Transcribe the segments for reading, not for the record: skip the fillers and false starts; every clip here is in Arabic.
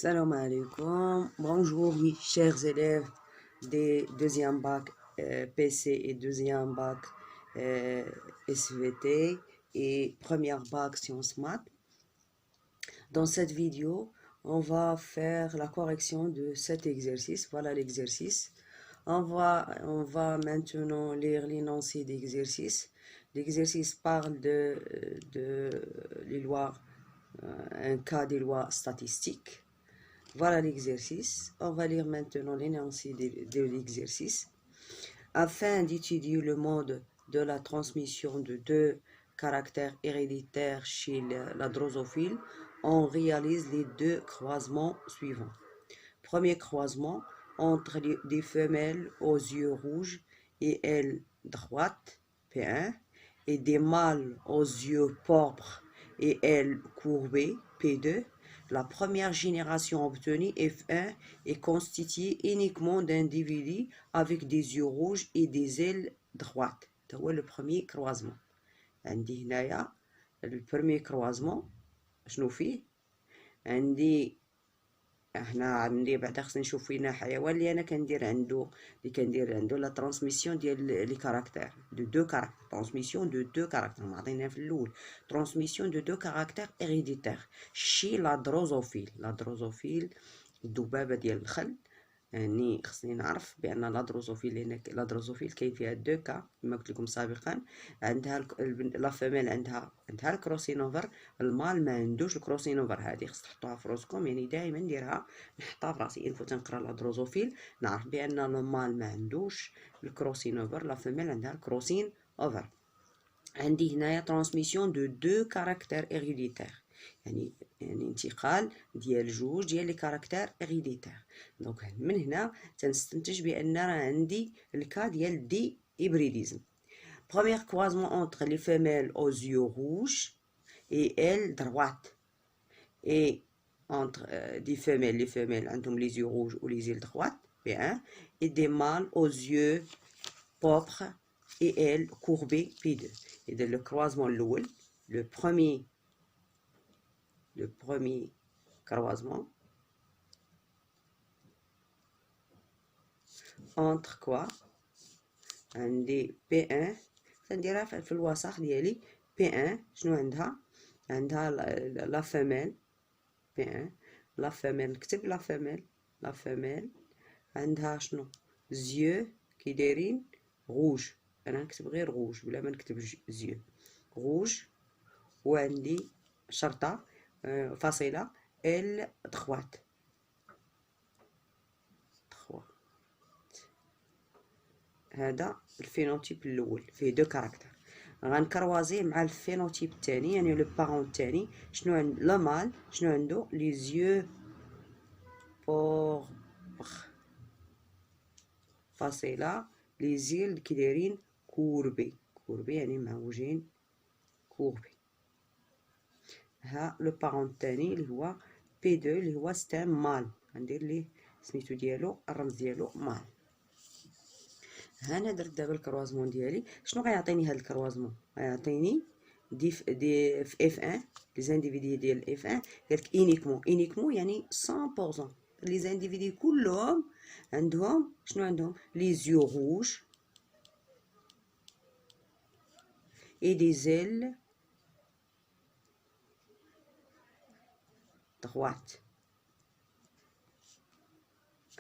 Salam alaikum, bonjour mes chers élèves des deuxième bac PC et deuxième bac SVT et première bac sciences maths. Dans cette vidéo, on va faire la correction de cet exercice. Voilà l'exercice. On va maintenant lire l'énoncé d'exercice. L'exercice parle de les lois, un cas des lois statistiques. Voilà l'exercice. On va lire maintenant l'énoncé de l'exercice. Afin d'étudier le mode de la transmission de deux caractères héréditaires chez la drosophile, on réalise les deux croisements suivants. Premier croisement entre des femelles aux yeux rouges et ailes droites, P1, et des mâles aux yeux pourpres et ailes courbées, P2. La première génération obtenue, F1, est constituée uniquement d'individus avec des yeux rouges et des ailes droites. C'est le premier croisement. عندي هنايا le premier croisement شنو فيه؟ عندي بعدا خصني نشوف فينا حيوان اللي انا كندير عنده لا ترانسميسيون ديال لي كاركتير دو كاركتير ترانسميسيون دو كاركتير معطينا في الاول ترانسميسيون دو كاركتير هيريديتير شي لا دروزوفيل الذبابه ديال الخل. يعني خصني نعرف بان لا دروزوفيل كاين فيها دو كا كما قلت لكم سابقا. عندها لا فيميل عندها الكروسينوفر، المال ما عندوش الكروسينوفر. هذه خص تحطوها في راسكم، يعني دائما نديرها نحطها في راسي. انفو تنقرا لا دروزوفيل نعرف بان المال ما عندوش الكروسينوفر، لا فيميل عندها الكروسين اوفر. عندي هنايا ترانسميسيون دو كاركتير هيريديتير، يعني انتقال ديال جوج ديال لي كاركتير هيريديتير. دونك من هنا تنستنتج بان راه عندي الكا ديال دي هيبريديزم. Premier croisement entre les femelles aux yeux rouges et ailes droites, et entre des femelles, les femelles عندهم les yeux rouges ou les ailes droites, P1, et des mâles aux yeux pourpres et ailes courbées, P2. Et dans le croisement الأول, le premier croisement entre quoi عندي P1 تنديرها في الوسط ديالي. P1 شنو عندها لا فيميل P1 لا فيميل. نكتب لا فيميل عندها شنو زيو كي دايرين روج. انا نكتب غير روج بلا ما نكتب زيو روج. وعندي شرطه فاصله ال دخوات هذا الفينوتيب الاول فيه دو كاركتر. غنكروازيه مع الفينوتيب الثاني، يعني لو بارون الثاني. شنو عند لو مال؟ شنو عنده؟ لي زيو بوربر فاصله لي زيل كي دايرين كوربي يعني معوجين كوربي. ها لو بارون الثاني اللي هو بي 2 اللي هو ستام مال. غندير ليه سميتو ديالو الرمز ديالو مال. هنا درت دابا الكروازمون ديالي. شنو غيعطيني هذا الكروازمون؟ غيعطيني في اف 1 لي زانديفيدي ديال اف 1 قالك اونيكمون يعني 100% لي زانديفيدي كلهم عندهم شنو عندهم؟ لي زيو روج اي دي زيل droite.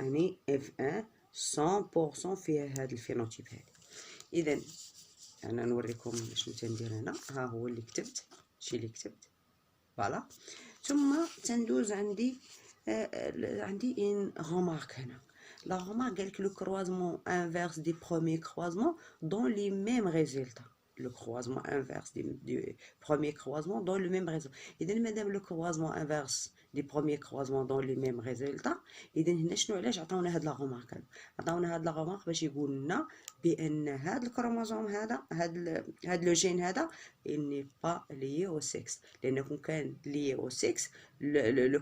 يعني اف 1 100% فيها هاد الفينوتيب هادي. اذا انا نوريكم شنو تندير هنا. ها هو اللي كتبت، هادشي اللي كتبت فوالا. ثم تندوز عندي ان غومارك هنا. لا غومارك قالك لو كروازمون انفيرس دي بروميي كروازمون دون لي ميم ريزولتا. le croisement inverse du premier croisement dans le même résultat. إذا مادام le croisement inverse des premiers croisements dans les mêmes résultats، إذا هنا شنو علاش عطاونا هاد لا غومارك هادو؟ عطاونا هاد لا غومارك باش يقول لنا بأن هاد الكروموزوم هذا هاد لو جين هذا il n'est pas lié au sexe. لأن كون كان lié au sexe le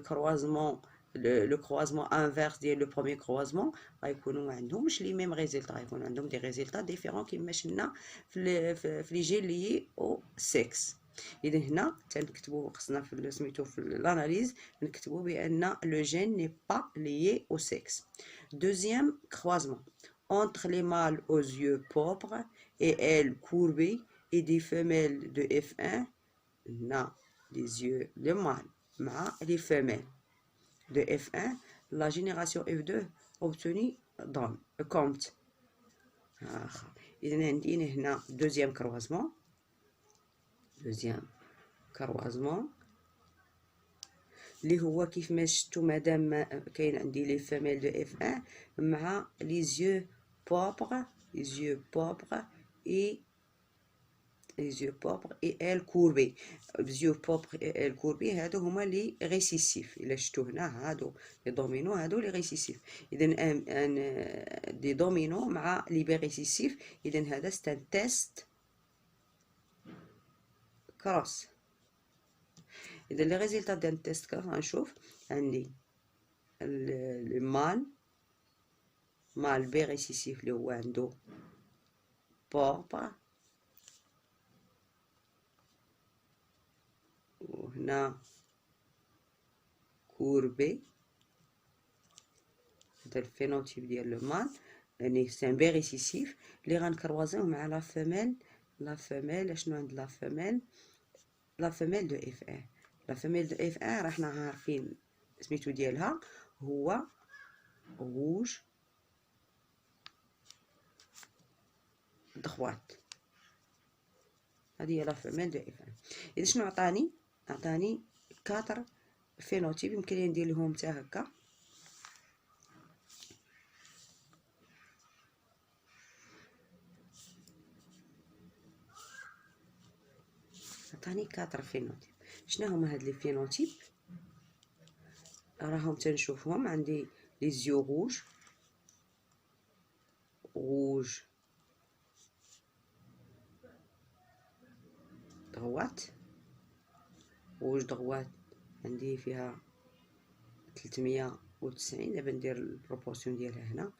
croisement inverse ديال لو بروميي كروازمون غيكونوا ما عندهمش لي ميم ريزولتا، غيكونوا عندهم دي ريزولتا ديفيرون كيما شفنا في لي جين لي او سيكس. اذا هنا تنكتبوا خصنا في سميتو في الاناليز نكتبوا بان لو جين ني با ليي او سيكس. دوزيام كروازمون entre les mâles aux yeux pauvres et ailes courbées et des femelles de F1. هنا les yeux le mâle مع les femelles de F1. La génération F2 obtenue dans compte. إذا عندي هنا دوزيام كروازمون اللي هو كيف ما شفتوا مادام كاين عندي لي فيميل دو اف 1 مع لي زيو بوبغ اي ال كوربي. زيو بوبغ اي ال كوربي هادو هما لي ريسيسيف. الا شفتوا هنا هادو لي دومينو هادو لي ريسيسيف. اذا ان دي دومينو مع لي بي ريسيسيف. اذا هذا ستان تيست كروس. إذا لي ريزلتا ديال التيست كروس غنشوف عندي المال بي ريسيسيف اللي هو عنده بوربا، وهنا كوربي. هذا الفينوتيب ديال لو مال يعني سي ان بي ريسيسيف اللي غنكروازيوه مع لا فيميل. اشنو عند لا فيميل دو اف 1. لا فيميل دو اف 1 راه حنا عارفين سميتو ديالها هو روج دخوات. هذه هي لا فيميل دو اف 1. اذا شنو عطاني 4 فينوتيب يمكن لي ندير لهم حتى هكا. عطاني 4 فينوتيب. شنو هما هاد لي فينوتيب؟ راهم تنشوفهم عندي لي زيو روج دغوات عندي فيها 390. دابا ندير البروبورسيون ديالها هنا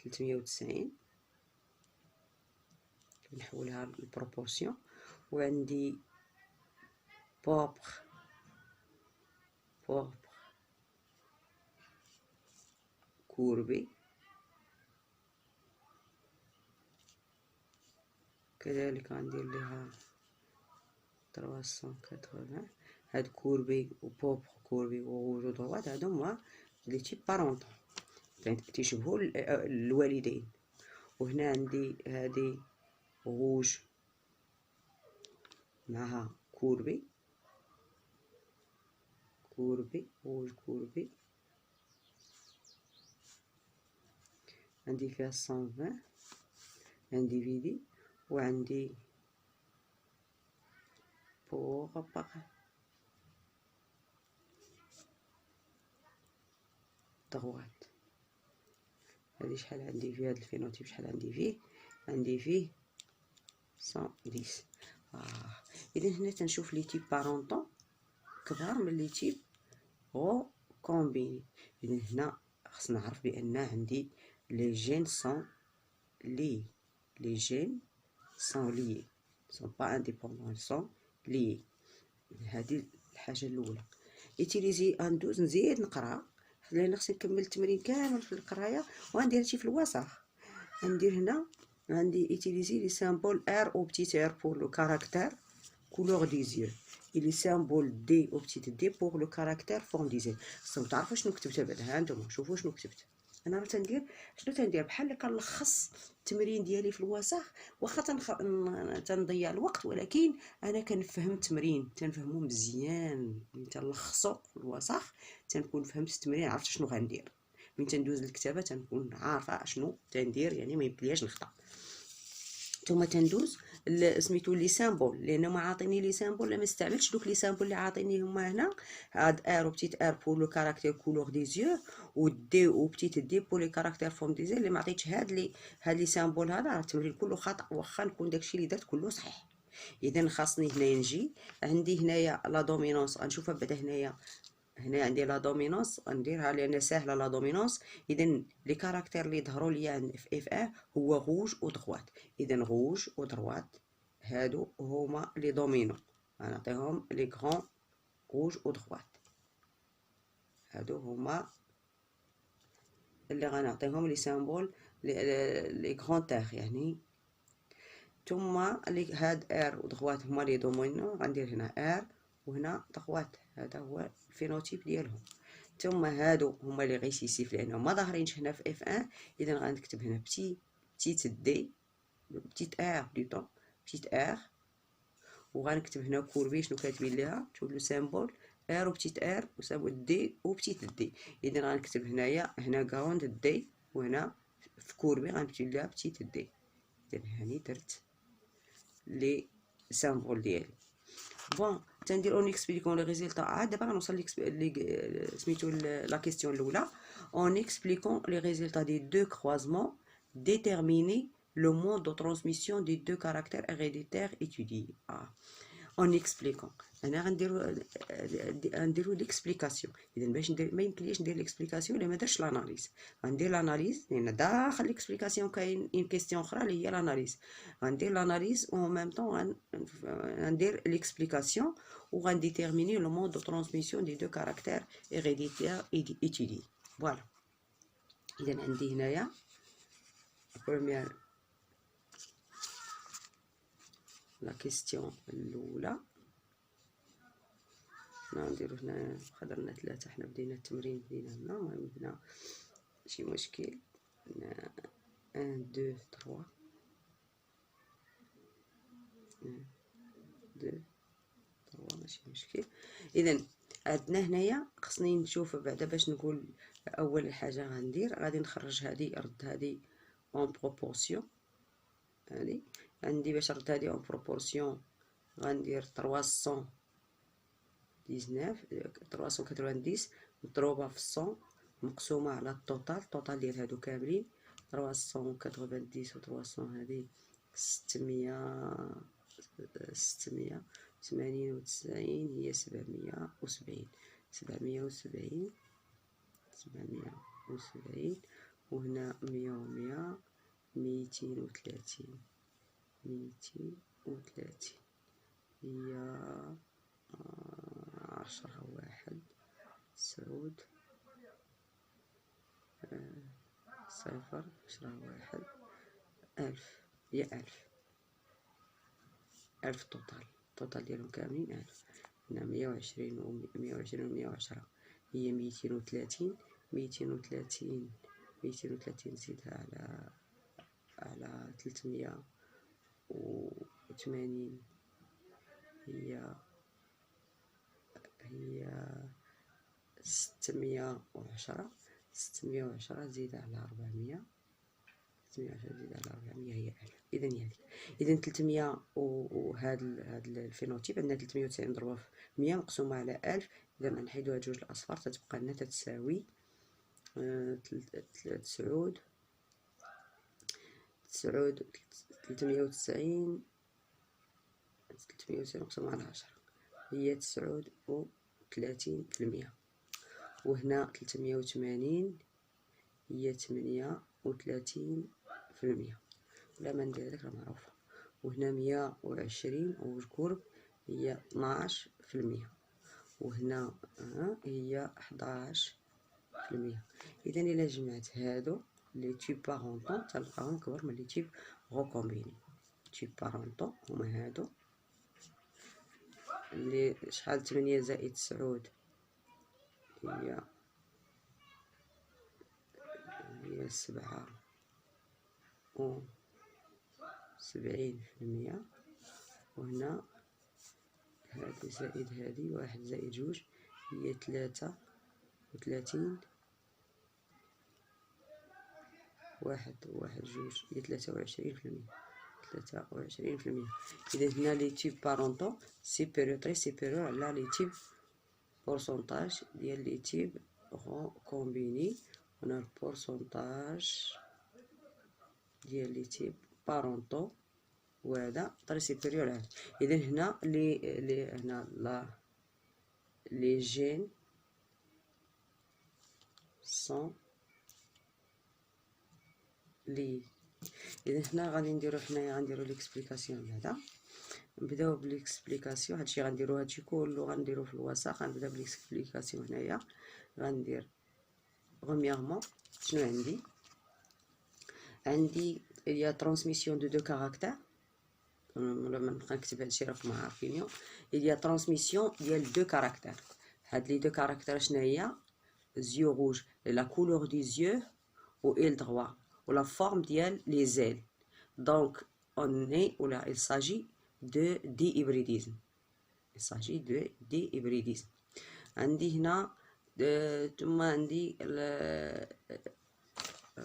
390 نحولها للبروبورسيون. وعندي بوبغ كوربي كذلك غندير ليها 380. هاد كوربي وبوبغ كوربي وروج ودروات هادو هما لي تيب بارونطون تيشبهوا الوالدين. وهنا عندي هادي روج معها كوربي روج كوربي عندي فيها 120 عندي فيدي. وعندي بوغ دغوات. هادي شحال عندي فيه هاد الفينوتيب شحال عندي فيه 110. اذا هنا تنشوف لي تيب بارونطون كبار من لي تيب غو كومبيني. اذا هنا خصنا نعرف بان عندي لي جين سون لي سون با انديبوندون سون لي. هذه الحاجه الاولى. ايتيليزي اندوز نزيد نقرا لان خصني نكمل التمرين كامل في القرايه وغندير هادشي في الوسط. غندير هنا عندي ايتيليزي لي سامبول ار او بتيت ار بور لو كاركتير كولور دي زيو et les symboles D au petit d pour le caractère forme des ailes. خصكم تعرفوا شنو كتبت بعدا. ها نتوما شوفوا شنو كتبت. انا راه تندير بحال كنلخص التمرين ديالي في الوسط. واخا تنضيع الوقت ولكن انا كنفهم التمرين تنفهمو مزيان. ملي تنلخصو في الوسط تنكون فهمت التمرين عرفت شنو غندير. ملي تندوز للكتابه تنكون عارفه شنو تندير يعني ما يبلياش نخطا. ثم تندوز سميتو لي سامبول لان ما عاطيني لي سامبول. ما استعملتش دوك لي سامبول اللي عاطيني هما هنا. هاد ار و بتيت ار بور لو كاركتير كولور دي زيو و دي و بتيت دي بور لي كاركتير فورم دي زيل. اللي ما عطيتش هاد لي سامبول هذا راه التمرين كله خطا واخا نكون داكشي اللي درت كله صحيح. اذا خاصني هنايا نجي عندي هنايا لا دومينونس غنشوفها بعدا. هنا عندي لا دومينونس غنديرها لان ساهله لا دومينونس. اذا لي كاركتير اللي ظهروا ليا في اف ا هو روج ودروات. اذا روج ودروات هادو هما لي دومينون. غنعطيهم لي غران روج او دغوات. هادو هما اللي غنعطيهم لي سامبول لي غران تاغ يعني. ثم هاد ار ودغوات هما لي دومينو، غندير هنا ار وهنا دغوات، هذا هو الفينوتيب ديالهم. ثم هادو هما لي غيسيسيف لانهم ما ظاهرينش هنا في اف 1، اذا غنكتب هنا بتيت دي بتيت ار بلوتو بتيت ار، وغنكتب هنا كوربي شنو كاتبين ليها شوف لو سامبول ار وبتيت ار وسامبول دي وبتيت دي. اذا غنكتب هنايا هنا كراوند دي، وهنا في كوربي غنكتب ليها بتيت دي. اذا هاني درت لي سامبول ديالي. بون تندير اون اكسبليكون لي ريزولطا. عاد دابا غنوصل سميتو لا كيسيون الاولى. اون اكسبليكون لي ريزولطا دي دو كروازمون déterminer le mode de transmission des deux caractères héréditaires étudiés. En expliquant. انا غنديرو ليكسبليكاسيون. اذا باش ندير ما يمكنليش ندير ليكسبليكاسيون الا ما درتش لاناليز. غندير لاناليز لان داخل ليكسبليكاسيون كاين اون كيسيون اخرى اللي هي لاناليز. غندير لاناليز و ميم طون غندير ليكسبليكاسيون و غنديتيرميني لو مود دو ترانسميسيون دي دو كاركتير هيريديتير étudiés. فوالا. اذا عندي هنايا première لا كيستيون الاولى. نديرو هنا خضرنا 3. حنا بدينا التمرين بدينا هنا. المهم هنا ماشي مشكل. هنا 1 2 3 1 2 3 ماشي مشكل. اذا عندنا هنايا خصني نشوف بعدا باش نقول اول حاجه غندير غادي نخرج هذه رد هذه اون بروبورسيون. هذه عندي باش نرد هذه اون بروبورسيون غندير 390 مضروبه في 100 مقسومه على التوتال ديال هادو كاملين. 390 و 300 هذه 698 هي 770 وهنا 100 و100 230 هي 10 واحد سعود 0 10 واحد 1000 هي 1000 توتال ديالهم كاملين 1000. هنا 120 و 110 هي 230 نزيدها على 380 هي 610 زيدها على 400 هي 1000. اذا هي هذيك. اذا 300 وهذا الفينوتيب عندنا 390 مضروبه في 100 مقسومه على 1000. اذا غنحيدو هاد جوج الاصفار تتبقى لنا تتساوي 390 مقسومه على 10 هي 39%. وهنا 380 هي 38%. ولا ما ندير هذاك راه معروفه. وهنا 120 وجكورب هي 12%. وهنا هي 11%. اذا الا جمعت هادو لي تيب بارونطون تلقاهم كبر من لي تيب غوكومبيني. تيب بارونطون هما هادو اللي شحال 8 زائد 9 هي 77%. وهنا هادي زائد هادي 1 زائد 2 هي 33 1 1 2 هي 23%. إذا هنا لي تيب بارونطون سيبيريور تري سيبيريور على لي تيب بورسونتاج ديال لي تيب كومبيني. هنا البورسونتاج ديال لي تيب بارونطون وهذا تري سيبيريور على. إذا هنا هنا لي جين سون لي. اذا هنا غادي نديرو حنايا غنديرو ليكسبليكاسيون هذا. نبداو بالاكسبليكاسيون. هادشي غنديرو هادشي كله غنديرو في الوسط. غنبدا بالاكسبليكاسيون. هنايا غندير premièrement شنو عندي il y a transmission de deux caractères. لما نبقى نكتب هادشي راكم عارفينو. il y a transmission ديال deux caractères. هاد لي دو كارactères شنو هي؟ yeux rouges la couleur des yeux ou aile droit ou la forme ديال les ailes. donc on est ou là il s'agit de dihybridisme. il s'agit de dihybridisme. عندي هنا ثم عندي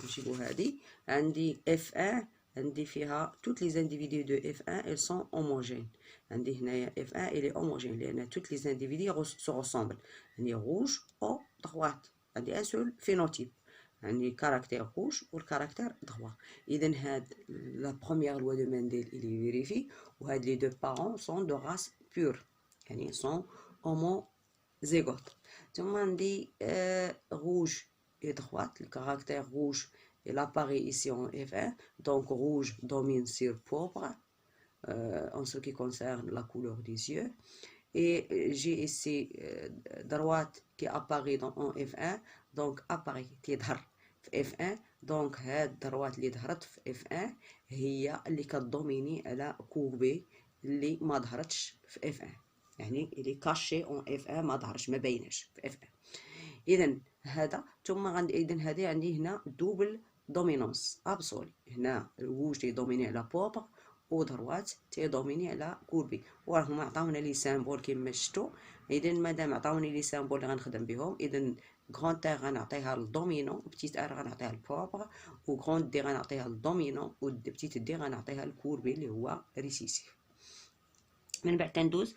نجيبو هادي. عندي F1 عندي فيها toutes les individus de F1 elles sont homogènes. عندي هنايا F1 il est homogène لأن toutes les individus se ressemblent. عندي rouge au droite. عندي un seul phénotype. عندي caractère rouge و caractère droit. إذا هاد la première loi de Mendel il est vérifié. وهاد les deux parents sont de race pure. يعني sont homozygotes. ثم عندي rouge et droite. Le caractère rouge il apparaît ici en F1. Donc rouge domine sur pourpre en ce qui concerne la couleur des yeux. Et j'ai ici droite qui apparaît en F1. Donc apparaît qui ظهر في F1. donc هاد droite اللي ظهرت في F1 هي اللي كتدوميني على كوبي اللي ما ظهرتش في F1. يعني اللي كاشي اون F1 ما ظهرش ما بايناش في F1. اذا هذا ثم عندي اذا هذه عندي هنا دوبل دومينونس ابسولي. هنا الوجه تيدوميني على بوبر و دروات تيدوميني على كوربي. وراهم عطاونا لي سامبول كيما شفتوا. اذا مادام عطاوني لي سامبول اللي غنخدم بهم اذا غران تي غنعطيها للدومينون وبتيت ار غنعطيها للبوبر و غران دي غنعطيها للدومينون و بتيت دي غنعطيها للكوربي اللي هو ريسيسيف. من بعد تندوز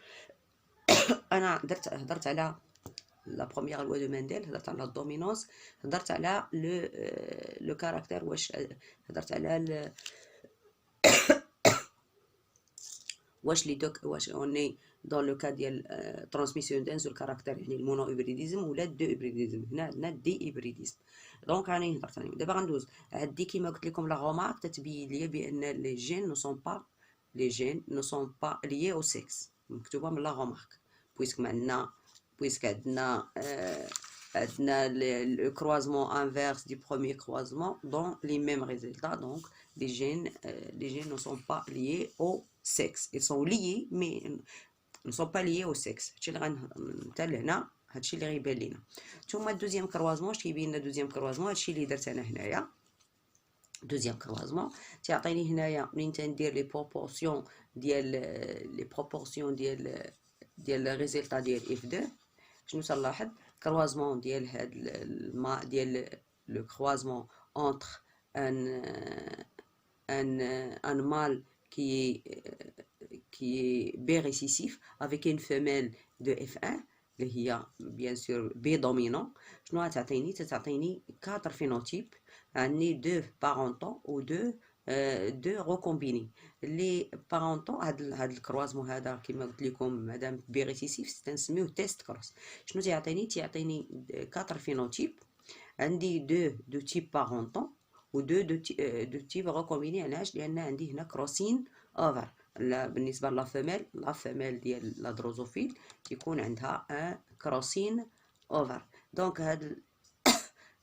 انا هضرت على la première loi de Mendel. هضرت على الدومينونس. هضرت على لو كاركتير. واش هضرت على واش لي دوك واش اوني دون لو كا ديال ترانسميسيون دان سول كاركتير يعني المونو هيبريديزم ولا دو هيبريديزم. هنا عندنا دي هيبريديزم. دونك راني هضرت عليهم. دابا غندوز عندي كيما قلت لكم لا غومارك تتبين ليا بان لي جين نو سون با ليي او سيكس. مكتوبه من لا غومارك بويسك عندنا عندنا le croisement inverse du premier croisement dans les mêmes résultats. Donc les gènes ne sont pas liés au sexe. Ils sont liés mais ne sont pas liés au sexe. هادشي اللي غنمثل هنا. هادشي اللي غيبان لينا. ثم الدوزيام كروازمون اش كيبين لنا الدوزيام كروازمون؟ هادشي اللي درت انا هنايا. دوزيام كروازمون تيعطيني هنايا منين تندير لي بروبورسيون ديال الريزلتا ديال اف 2. شنو تنلاحظ؟ كروازمون ديال هاد ديال لو كروازمون entre un mâle qui est B récessif avec une femelle de F1 اللي هي bien sûr B dominant. شنو غتعطيني؟ تعطيني 4 phénotypes. عندي 2 parentaux و 2 recombinés. لي بارونتون هاد الكروازمون هذا كما قلت لكم مادام بي ريسيسيف تنسميوه تيست كروس. شنو تيعطيني 4 فينوتيب. عندي دو تيب بارونتون و دو تيب ريكومبيني. علاش؟ لان عندي هنا كروسين اوفر. بالنسبه لا فيميل ديال لا دروزوفيل يكون عندها ان كروسين اوفر. دونك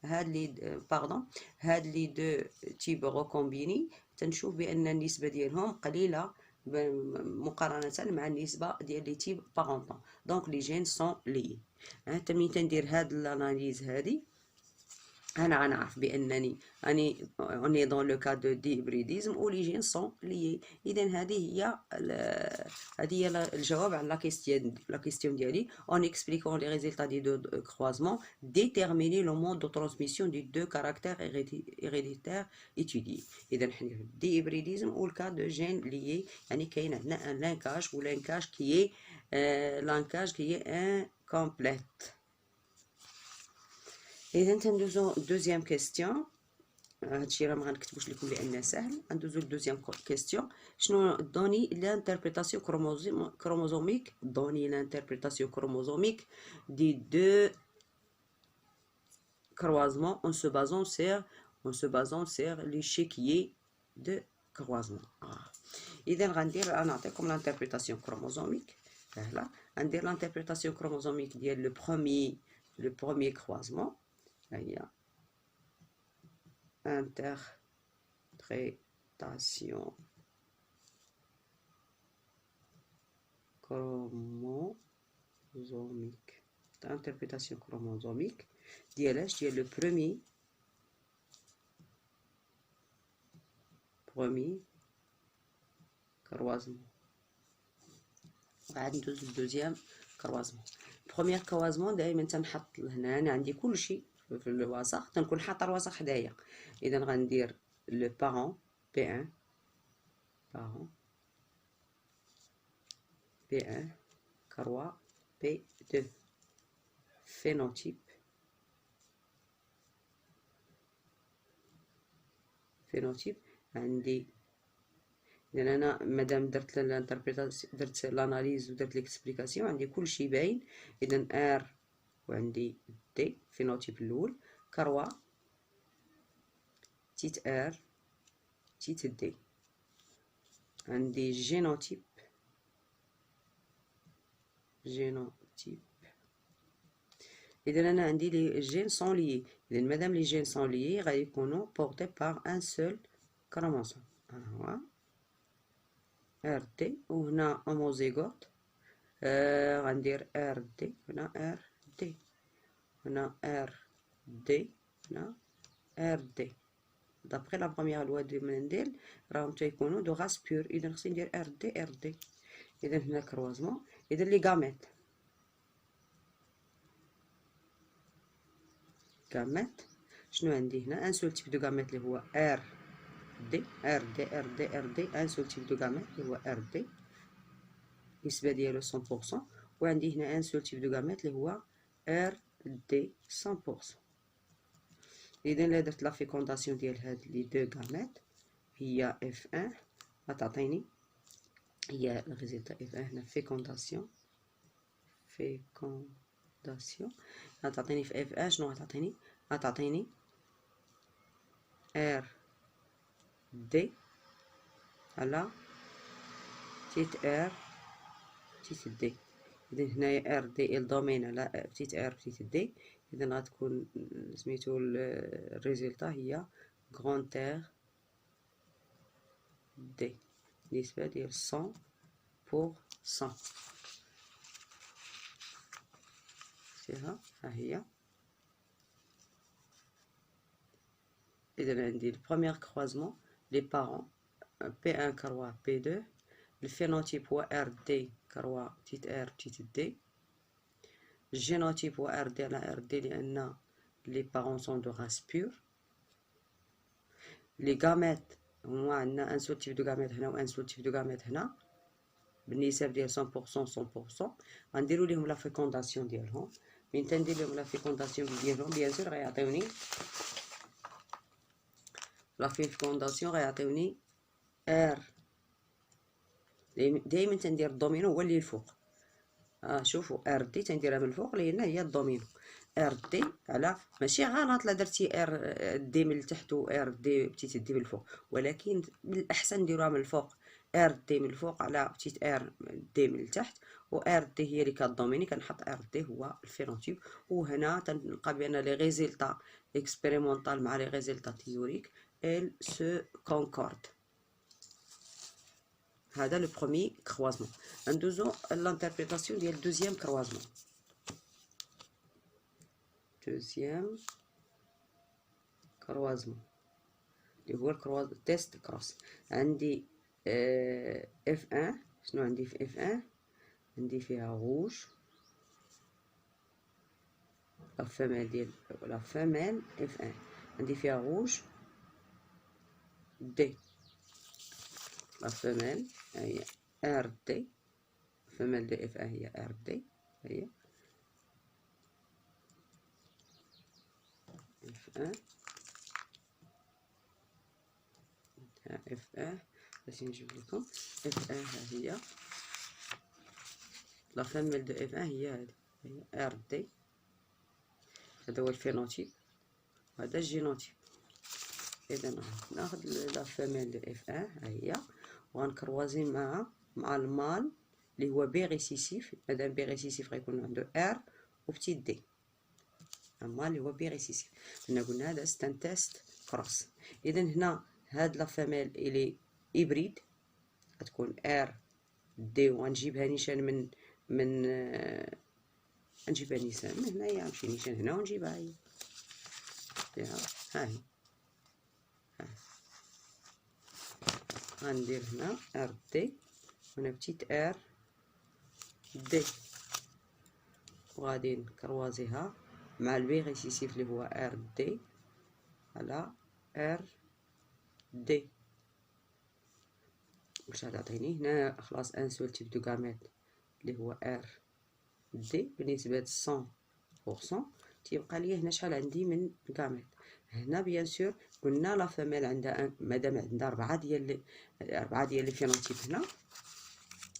هاد لي دو تيب ريكومبيني تنشوف بان النسبه ديالهم قليله مقارنه مع النسبه ديال لي تيب بارونتون. دونك لي جين سون لي. ملي تندير هاد الاناليز هادي انا غنعرف بانني اوني دون لو كا دو ديبريديزم و لي جين سون لي. اذا هذه هي الجواب على لا كيستيون ديالي. en expliquant les résultats des deux croisements déterminer le mode de transmission des deux caractères héréditaires étudiés. اذا حنا دي هيبريديزم و الكا دو جين لي. يعني كاين عندنا ان لانكاج و لانكاج كي ان كومبليت. اذا تندوزو دوزيام كيستيون. هادشي راه ما غنكتبوش لكم لانه سهل. ندوزو لدوزيام كيستيون. شنو دوني لانتربريتاسيون كروموزوميك دي دو croisements en se basant sur l'échiquier de croisement. اذا غندير نعطيكم لانتربريتاسيون كروموزوميك سهله. غندير لانتربريتاسيون كروموزوميك ديال لو بروميي كروازمون. ها هي interprétation chromosomique. Interprétation chromosomique ديال le premier croisement. وعاد ندوز للدوزيام كروازمون. بروميير كروازمون دائما تنحط هنا، انا عندي كلشي في الوسط تنكون حاطه الوسط حدايا. اذا غندير لو بارون P1 بارون P1 كروا P2 phénotype عندي. اذا انا مادام درت الانتربريتاسيون درت لاناليز ودرت ليكسبليكاسيون عندي كلشي باين. اذا ار وعندي دي فينوتيب الاول كروا تيت ار تيت دي. عندي جينوتيب اذا انا عندي لي جين سون ليي. اذا مادام لي جين سون ليي غيكونوا بورتي بار ان سول كروموسوم. ها هو ار دي وهنا هوموزيغوت. غندير ار دي هنا ار دي هنا ار دي هنا ار دي. دابخي لا بروميير لوا دو منديل راهم تيكونوا دو غاس بور. اذا خصني ندير ار دي ار دي. اذا هنا كروازمون. اذا لي غاميت شنو عندي هنا؟ ان سول تيب دو غاميت اللي هو ار دي ار دي ار دي ار دي. ان سول تيب دو غاميت اللي هو ار دي النسبه ديالو 100%. وعندي هنا ان سول تيب دو غاميت اللي هو ار دي 100%. اذا الا درت لا فيكونداسيون ديال هاد لي دو غاميت هي اف 1 غتعطيني هي الريزلت اف 1 هنا فيكونداسيون غتعطيني في اف 1 شنو غتعطيني؟ غتعطيني ار دي على تيت ار تيت دي. اذا هنايا ار دي الدومين على تيت ار تيت دي. اذا غتكون سميتو الريزلت هي غران ار دي نسبة ديال 100%. فيها ها هي. إذا عندي البروميير كروازمون لي بارون P1 كروا P2. الفينوتيب هو ار دي كروا تيت ار تيت دي. الجينوتيب هو ار دي على ار دي لأن لي بارون سون دو غاس بور. لي غاميت هما عندنا ان سول تيب دو غاميت هنا وان سول تيب دو غاميت هنا بالنسب ديال 100%. غنديرو ليهم لا فيكونداسيون ديالهم. من تندير لهم لا فيكونداسيون ديالهم بيان سور غيعطيوني لا فيكونداسيون غيعطيوني ار. دائما تندير الدومينو هو اللي الفوق. شوفوا ار دي تنديرها من الفوق لان هي الدومينو. ار دي على ماشي غلط لا درتي ار دي من التحت و ار دي بتيت دي من الفوق، ولكن بالاحسن نديروها من الفوق. ار دي من الفوق على بتيت ار دي من التحت، و ار دي هي اللي كدوميني. كنحط ار دي هو الفينوتيب. وهنا تنلقى بان لي ريزلتا اكسبيريمونطال مع لي ريزلتا تيوريك ال سو كونكورد. هذا لو بروميي كروازمون. ندوزو لانتربريتاسيون ديال دوزيام كروازمون. دوزيام كروازمون اللي هو الكروز تيست كروس. عندي اف 1. شنو عندي في اف 1؟ عندي فيها روج لا فيميل ديال لا فيميل اف 1 عندي فيها روج دي. لا فيميل هي ار دي. فيميل دي اف 1 هي ار دي. هي اف 1 اف 1 باش نجيب لكم اف 1 ها هي لا فيميل دو اف 1 هي هذه هي ار دي. هذا هو الفينوتيب وهذا الجينوتيب. اذا ناخذ لا فيميل دو اف 1 ها هي وغنكروازي مع المال اللي هو بي ريسيسيف. مادام بي ريسيسيف غيكون عنده ار وبتيت دي. المال اللي هو بي ريسيسيف، هنا قلنا هذا ستان تيست كروس. اذا هنا هاد لا فاميل الي هيبريد غتكون ار دي، وغنجيبها نيشان من نجيبها نيشان من هنايا، نمشي نيشان هنا ونجيبها هي فيها. ها هي غندير هنا ار دي، هنا بتيت ار دي، وغادي نكروازيها مع البي ريسيسيف اللي هو ار دي على ار دي، واش غتعطيني هنا. خلاص ان سول تيب دو غاميت اللي هو ار دي بنسبة 100%. تيبقى لي هنا شحال عندي من غاميت. هنا بيان سور قلنا لا فاميل عندها مادام عندنا 4 ديال لي فينوتيب هنا،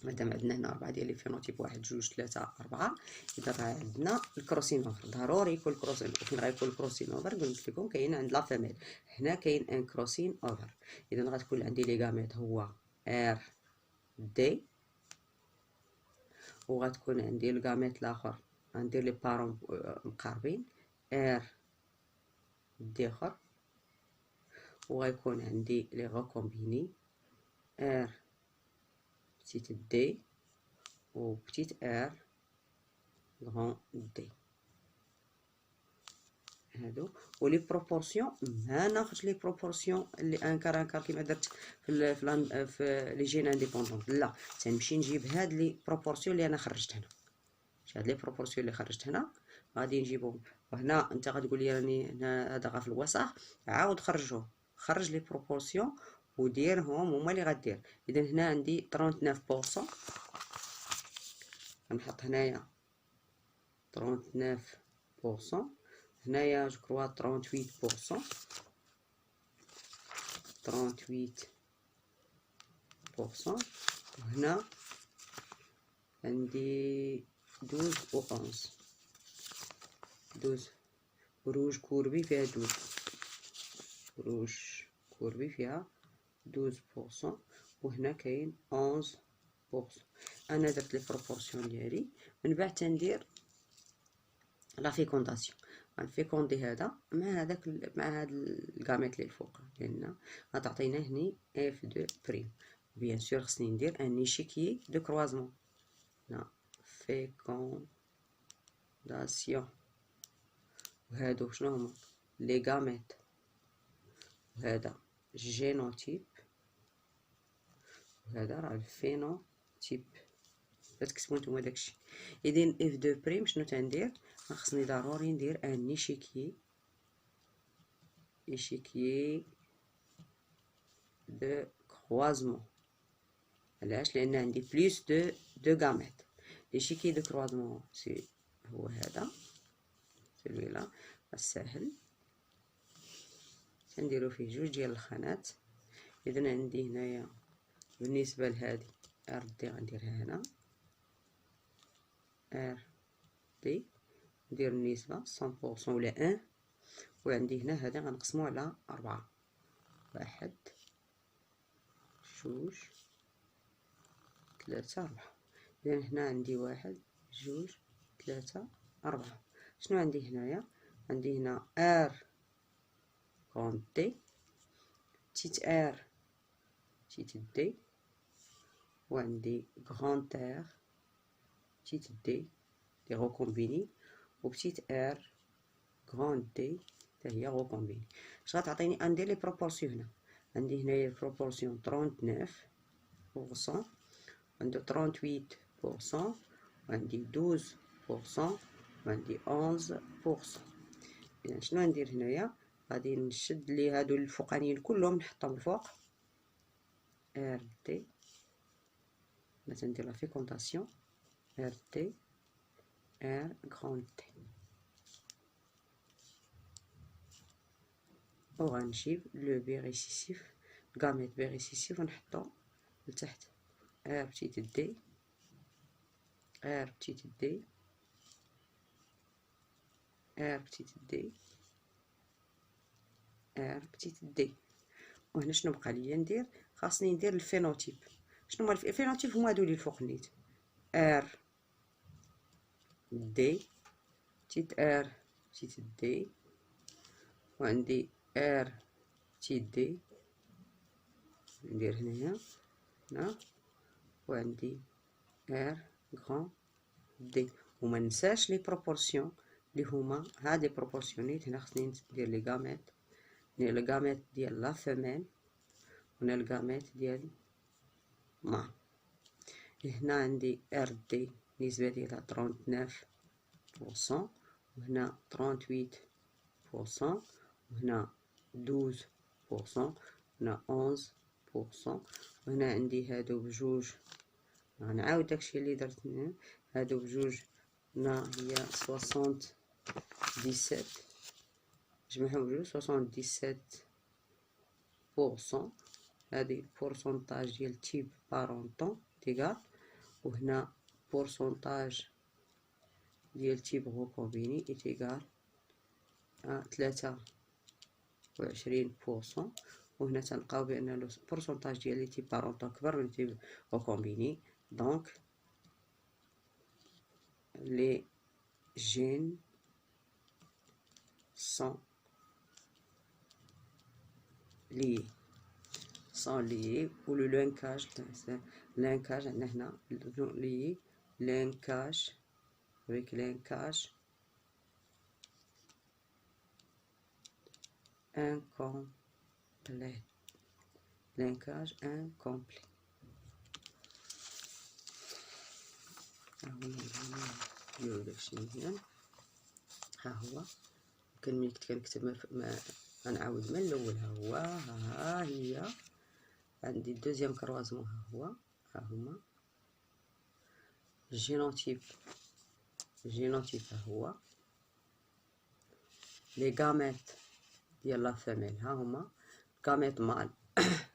مادام عندنا هنا 4 ديال لي فينوتيب 1 2 3 4، اذا راه عندنا الكروسين اوفر. ضروري يكون الكروسين. فين غيكون الكروسين اوفر؟ قلت لكم كاين عند لا فاميل هنا كاين ان كروسين اوفر. اذا غتكون عندي لي غاميت هو ار دي، وغتكون عندي الغاميت الاخر غندير لي بارون مقاربين ار دي اخر، وغيكون عندي لي غوكومبيني ار بتيت دي و بتيت ار غون دي. هادو ولي بروبورسيون ما ناخذش لي بروبورسيون اللي انكار كيما درت في لي جين انديبوندون، لا تنمشي نجيب هاد لي بروبورسيون اللي انا خرجت هنا. هاد لي بروبورسيون اللي خرجت هنا غادي نجيبهم. وهنا انت غتقول لي راني هنا هذا غا في الوسط، عاود خرجهم، خرج لي بروبورسيون وديرهم هما اللي غدير. اذا هنا عندي 39%، غنحط هنايا 39%، هنايا جو كروا 38%، 38%، وهنا عندي 12 و 11، 12 روج كوربي فيها 12، روج كوربي فيها 12%، وهنا كاين 11%. انا درت لي بروبورسيون ديالي. من بعد تندير لا فيكونداسيون، غنفيكوندي هذا مع هذاك مع هاد الغاميت اللي الفوق، لان غتعطينا هني اف دو بريم. بيان سور خصني ندير ان ايشيكيي دو كروازمون. لا فيكونداسيون، وهادو شنو هما لي غاميت، وهذا جينوتيب، وهذا راه الفينوتيب. تكتبوا نتوما داكشي. اذا اف دو بريم شنو تندير؟ خصني ضروري ندير ان ايشيكيي دو كروازمون. علاش؟ لان عندي بليس دو غاميت. ليشيكي دو كروازمون سي هو هذا سلويلا الساهل، تنديرو فيه جوج ديال الخانات. اذا عندي هنايا بالنسبه لهذه ار دي غنديرها هنا ار دي، ندير النسبه 100% ولا 1، وعندي هنا هذا غنقسمو على 4، 1 2 3 4. اذا هنا عندي 1 2 3 4. شنو عندي هنايا؟ عندي هنا ار غون دي، بتيت ار بتيت دي، وعندي غران ار بتيت دي دي غوكومبيني، و بتيت ار غران دي حتى هي غوكومبيني. اش غتعطيني؟ ندير لي بروبورسيون هنا. عندي هنايا البروبورسيون 39%، عندي 38%، وعندي 12%، وعندي 11%. اذا شنو ندير هنايا؟ غادي نشد لي هادو الفوقانيين كلهم نحطهم الفوق ار دي، مثلا ندير لا فيكونداسيون ار دي ار غران دي، وغنجيب لو بي ريسيسيف غاميت بي ريسيسيف ونحطو لتحت ار بتيت دي ار بتيت دي ار بتيت دي ار بتيت دي. وهنا شنو بقى ليا ندير؟ خاصني ندير الفينوتيب. شنو هما الفينوتيب؟ هما هادو لي الفوق نيت ار دي تيت ار تيت دي، وعندي ار تيت دي ندير هنايا هنا، وعندي ار غران دي. وما ننساش لي بروبورسيون اللي هما هادي بروبورسيونيت. هنا خصني ندير لي غاميت، ندير لي غاميت ديال لا فيميل وهنا الغاميت ديال ما. هنا عندي ار دي النسبة ديالها 39%، وهنا 38%، وهنا 12%، هنا 11%، وهنا عندي هادو بجوج. غنعاود داكشي اللي درت هنا، هادو بجوج هنا هي 77، جمعهم بجوج 77%. هادي بورسونتاج ديال تيب بارونتون تيغال، وهنا بورسونتاج ديال تيب غوكومبيني تيغال 23%. وهنا تنلقاو بان لو بورسونتاج ديال لي تيب بارونتون كبر من تيب غوكومبيني. دونك لي جين sont liés ou le linkage عندنا هنا lié linkage avec linkage incomplet. linkage incomplet. نديرو داكشي مزيان. ها هو كان ملي كنت كنكتب ما غنعاود من الاول. ها هو ها هي عندي دوزيام كروازمون. ها هو ها هما جينوتيب ها هو لي غاميت ديال لا فيميل ها هما غاميت مال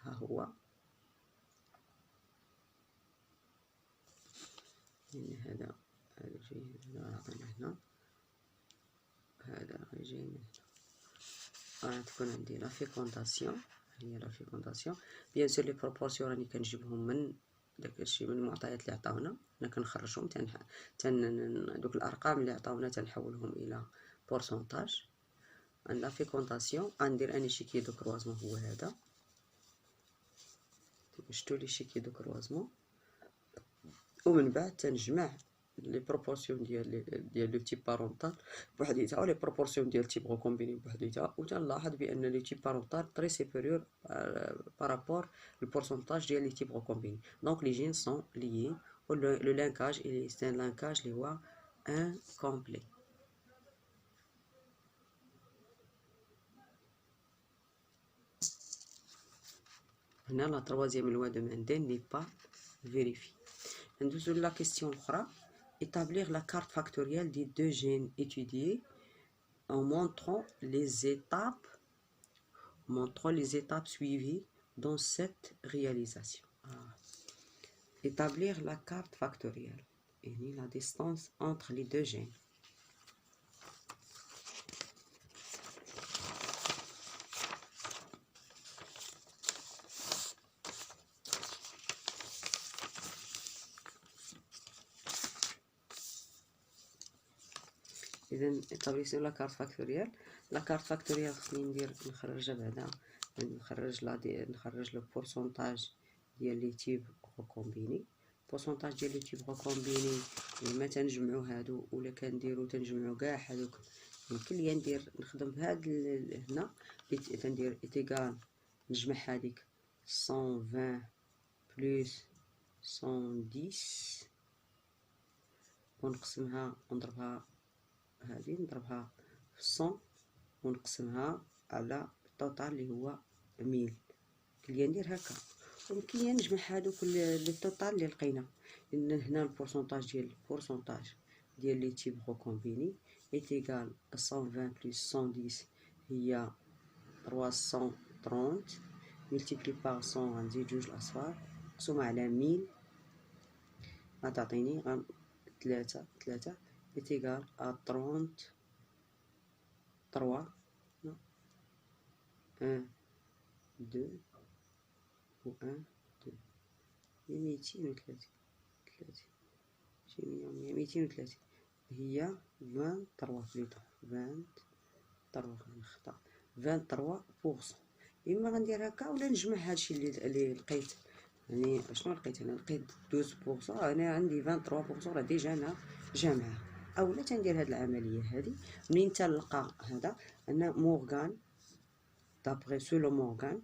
ها هو يعني هذا جاي هنا عطينا هنا، هذا غيجي هنا. تكون عندي لا فيكونداسيون. هي لا فيكونداسيون بيان سور لي بروبورسيون راني كنجيبهم من داكشي من المعطيات اللي عطاونا. انا كنخرجهم دوك الارقام اللي عطاونا تنحولهم الى بورسونتاج. عند لا فيكونداسيون غندير اني شيكي دو كروازمون هو هذا. شتو لي شيكي دو كروازمون، ومن بعد تنجمع لي بروبورسيون ديال لو تيب بارونتال بوحديتها ولي بروبورسيون ديال تيب غوكومبيني بوحديتها، وتنلاحظ بان لي تيب بارونتال تري سوبيريور بارابور البورسونتاج ديال لي تيب غوكومبيني. دونك لي جين سون ليي و لو لانكاج الي سي ان لانكاج اللي هو انكومبلي. هنا لا troisième loi de Mendel n'est pas vérifiée. ندوزو لا كيستيون الاخرى. établir la carte factorielle des deux gènes étudiés en montrant les étapes suivies dans cette réalisation. Établir la carte factorielle et la distance entre les deux gènes. إذا établissons la carte factorielle. la carte factorielle خصني نخرجها بعدا، نخرج لو بورسونتاج ديال لي تيب غوكومبيني. بورسونتاج ديال لي تيب غوكومبيني لما تنجمعو هادو ولا كنديرو تنجمعو كاع هادوك، يمكن ليا نخدم بهاد هنا تندير إتيغال نجمع هاديك 120 بلس 110 ونقسمها ونضربها هادي نضربها في 100 ونقسمها على التوتال اللي هو 1000. كليا ندير هكا. ويمكن ليا نجمع هادوك لي توتال اللي لقينا، لان هنا البورسونتاج ديال لي تيب غوكومبيني ايتيغال 120 بلس 110 هي 330 ملتيبلي باغ 100 غنزيد جوج الاصفار مقسومة على 1000 غتعطيني ثلاثة ايتيغال ا 33 1 2 1 2 230 30 200 230 هي 23 بليتو 23 نخطأ 23%. إما غندير هكا ولا نجمع هادشي اللي لقيت. يعني شنو لقيت هنا؟ لقيت 12%. أنا عندي 23% راه ديجا أنا جامعة. أولا تندير هاد العملية هادي منين تنلقى هذا أن مورغان دابغي سولون مورغان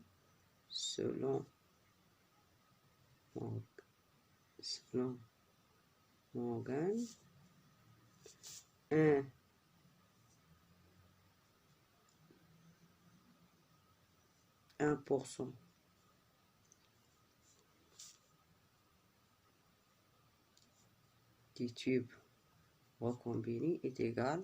سولون مورغان 1% du tube recombiné est égal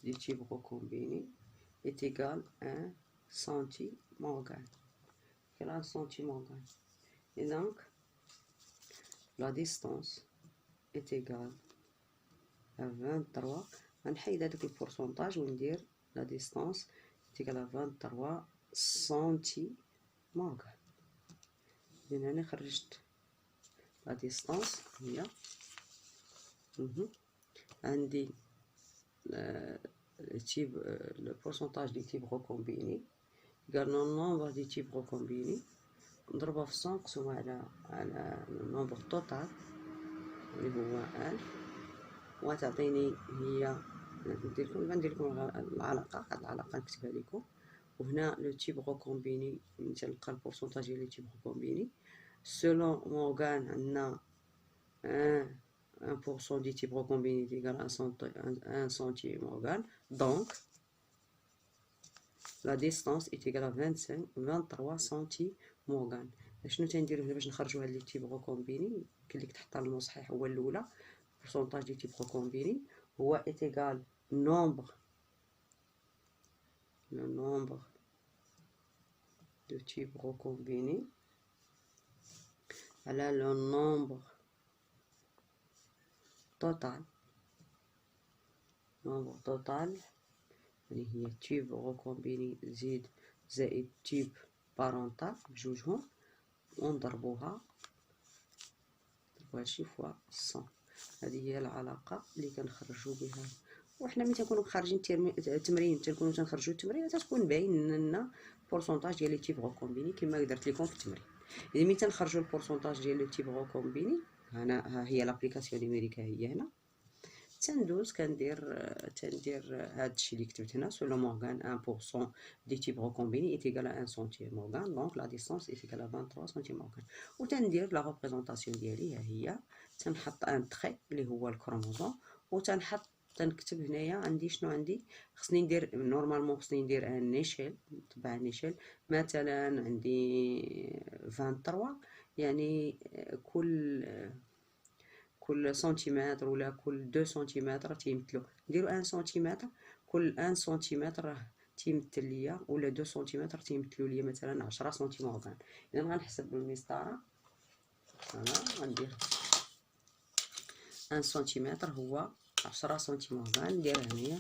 du tube recombiné est égal à 1 centimorgan. Quel est 1 centimorgan? Et donc, la distance est égale à 23. غنحيد هذاك البورسونتاج وندير la distance est égale à 23 centimorgan. إذن هنا خرجت la distance هي عندي le pourcentage des types recombinés égal au nombre des types recombinés نضربها في 100 نقسمها على النومبر توتال اللي هو 1000 وتعطيني هي ندير لكم العلاقة. هاد العلاقة نكتبها لكم. وهنا لو تيب غوكومبيني فين تلقى البورسونتاج ديال لو تيب غوكومبيني سولون مورغان عندنا 1% du type recombiné est égal à 1 centimorgan. Donc, la distance est égale à 23 centimorgan. شنو تندير هنا باش نخرجوا هاد لي تيب غوكومبيني؟ كاين لك تحت المو صحيح هو الاولى. pourcentage du type recombiné هو est égal le nombre de types recombinés على le nombre total اللي هي تيب recombiné زائد تيب بارونتال بجوجهم ونضربوها هادشي فوا 100. هذه هي العلاقة اللي كنخرجوا بها. وحنا ملي تنكونوا خارجين التمرين تنكونوا تنخرجوا التمرين تتكون باين لنا بورسونتاج ديال لي تيب غوكومبيني كما درت لكم في التمرين. اذا ملي تنخرجوا البورسونتاج ديال لي تيب غوكومبيني ها هي لابليكاسيون نيميريك هي هنا تندوز تندير هادشي اللي كتبت هنا سولو مورغان 1% دي تيب غوكومبيني ايت ايكال 1 سنتيمورغان دونك لا ديستانس ايت ايكال 23 سنتيمورغان. وتندير لا ريبريزونطاسيون ديالي ها هي تنحط ان تخي اللي هو الكروموزوم تنكتب هنايا عندي شنو عندي خصني ندير نورمالمون خصني ندير ان ايشيل نطبع ان ايشيل مثلا عندي 23 يعني كل سنتيمتر ولا كل 2 سنتيمتر تيمثلوا نديرو 1 سنتيمتر كل 1 سنتيمتر راه تيمثل ليا ولا 2 سنتيمتر تيمثلوا ليا مثلا 10 سنتيمورغان. اذا غنحسب بالمسطره انا غندير 1 سنتيمتر هو 10 سنتيمورغان ندير هنايا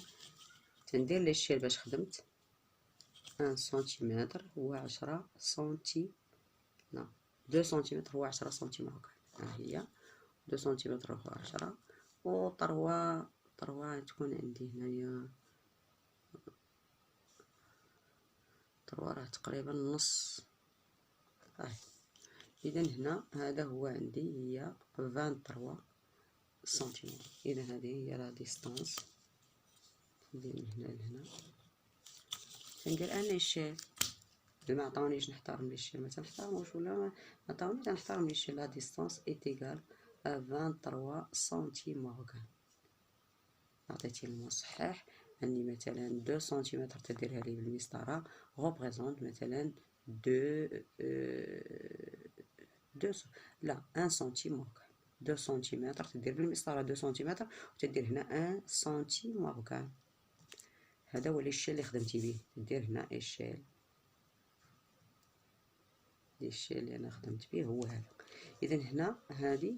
تندير ليشيل باش خدمت 1 سنتيمتر هو 10 سنتي لا 2 سنتيمتر هو 10 سنتيمورغان. ها هي 2 سنتيمتر هو 10 و طروا تكون عندي هنايا طروا راه تقريبا نص. اذا هنا هذا هو عندي هي 23 سنتيمتر. اذا هذه هي لا ديستانس ندير من هنا لهنا ندير ان ايشيل. ما عطاونيش نحترم ليشيل ما تنحترموش ولا ما عطاوني تنحترم ليشيل. لا ديستانس ايت ايكال 23 سنتيمورغان. عطيتي المصحح عندي مثلا 2 سنتيمتر تديرها لي بالمسطره ريبريزونط مثلا 1 سنتيمورغان. 2 سنتيمتر تدير بالمسطره 2 سنتيمتر وتدير هنا 1 سنتيمورغان. هذا هو الشيل اللي خدمتي به، ندير هنا الشيل اللي انا خدمت به هو هذا. اذا هنا هذه،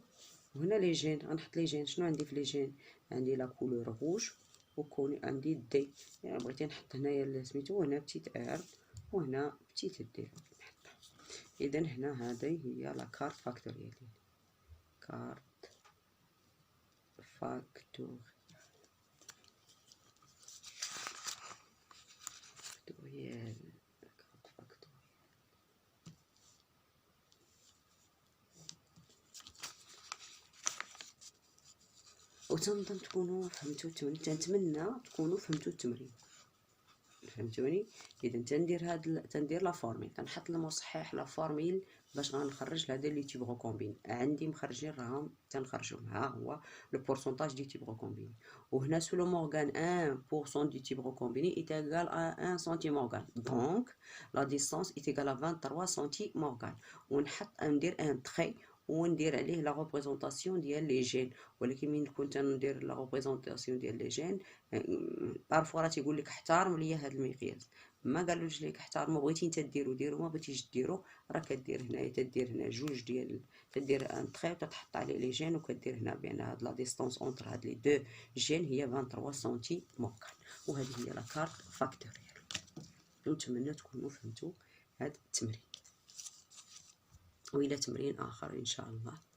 وهنا لي جين، غنحط لي جين. شنو عندي في لي جين؟ عندي لا كولور روج، وكون عندي دي، يعني بغيتي نحط هنايا سميتو، هنا بتيت ار، وهنا بتيت دي نحطها. اذا هنا هذه هي لا كارت فاكتوريال ديالي، كارت فاكتوريال وتنظن تكونوا فهمتوا التمرين. تنتمنى تكونوا فهمتوا التمرين، فهمتوني. اذا تندير لا فورميل، تنحط المصحح لا فورميل باش غنخرج هذا لي تيب غوكومبين. عندي مخرجين راهم تنخرجهم، ها هو لو بورسونتاج دي تيب غوكومبين. وهنا سولو مورغان 1% دي تيب غوكومبيني est égal à 1 centimorgane، دونك لا ديستانس est égal à 23 centimorgane. ونحط ندير ان تري وندير عليه لا ريبريزونطاسيون ديال لي جين. ولكن من كنت ندير لا ريبريزونطاسيون ديال لي جين بارفوا راه تيقول لك احترم ليا هذا المقياس. ما قالوش لك احترموا، بغيتي انت ديرو ديرو، ما بغيتيش ديرو راه كدير هنايا، تدير هنا جوج ديال، تدير ان تري وتتحط عليه لي جين، وكدير هنا بان هاد لا ديستونس اونتر هاد لي دو جين هي 23 سنتي موركان. وهذه هي لا كارت فاكتوريال. نتمنى تكونوا فهمتوا هاد التمرين، والى تمرين اخر ان شاء الله.